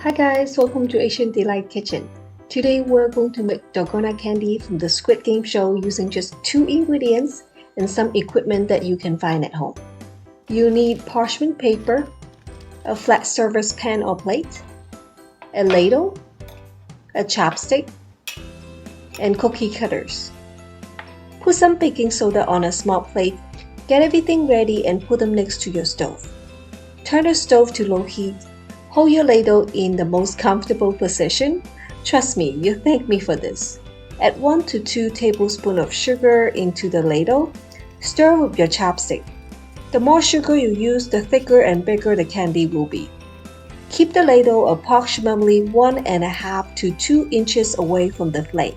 Hi guys, welcome to Asian Delight Kitchen. Today we're going to make Dalgona candy from the Squid Game show using just 2 ingredients and some equipment that you can find at home. You need parchment paper, a flat service pan or plate, a ladle, a chopstick, and cookie cutters. Put some baking soda on a small plate, get everything ready and put them next to your stove. Turn the stove to low heat. Hold your ladle in the most comfortable position. Trust me, you'll thank me for this. Add 1 to 2 tablespoons of sugar into the ladle. Stir with your chopstick. The more sugar you use, the thicker and bigger the candy will be. Keep the ladle approximately 1.5 to 2 inches away from the flame.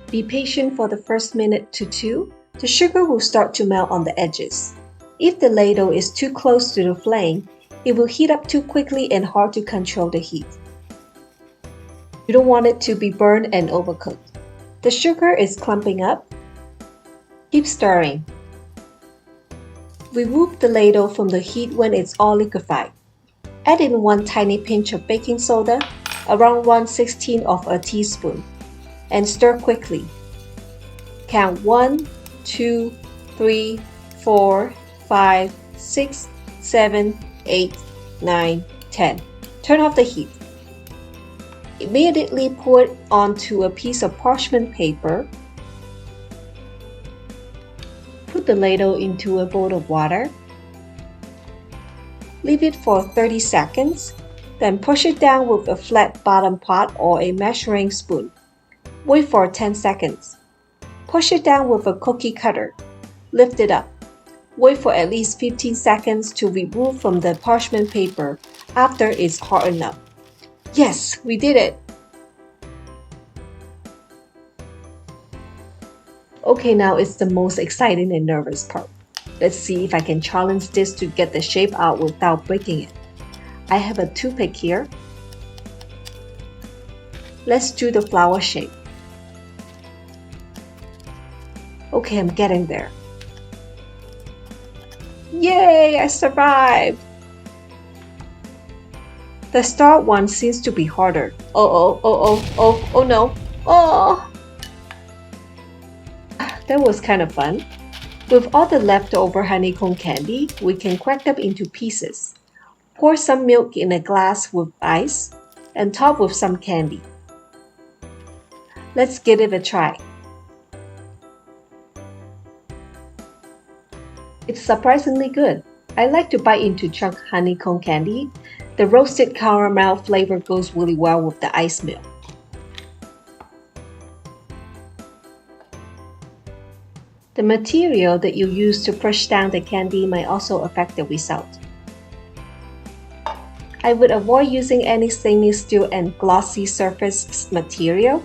Be patient for the first minute to 2. The sugar will start to melt on the edges. If the ladle is too close to the flame, it will heat up too quickly and hard to control the heat. You don't want it to be burned and overcooked. The sugar is clumping up. Keep stirring. Remove the ladle from the heat when it's all liquefied. Add in 1 tiny pinch of baking soda, around 1/16 of a teaspoon, and stir quickly. Count 1, 2, 3, 4, 5, 6, 7, 8, 9, 10. Turn off the heat. Immediately pour it onto a piece of parchment paper. Put the ladle into a bowl of water. Leave it for 30 seconds. Then push it down with a flat bottom pot or a measuring spoon. Wait for 10 seconds. Push it down with a cookie cutter. Lift it up. Wait for at least 15 seconds to remove from the parchment paper after it's hardened up. Yes, we did it! Okay, now it's the most exciting and nervous part. Let's see if I can challenge this to get the shape out without breaking it. I have a toothpick here. Let's do the flower shape. Okay, I'm getting there. Yay! I survived! The start one seems to be harder. Oh no! Oh! That was kind of fun. With all the leftover honeycomb candy, we can crack them into pieces. Pour some milk in a glass with ice and top with some candy. Let's give it a try. It's surprisingly good. I like to bite into chunk honeycomb candy. The roasted caramel flavor goes really well with the ice milk. The material that you use to push down the candy might also affect the result. I would avoid using any stainless steel and glossy surface material.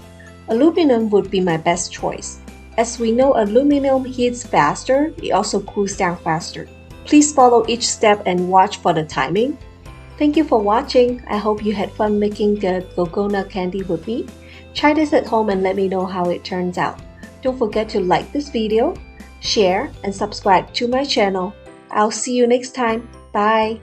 Aluminum would be my best choice. As we know, aluminum heats faster, it also cools down faster. Please follow each step and watch for the timing. Thank you for watching. I hope you had fun making the Dalgona candy with me. Try this at home and let me know how it turns out. Don't forget to like this video, share, and subscribe to my channel. I'll see you next time. Bye!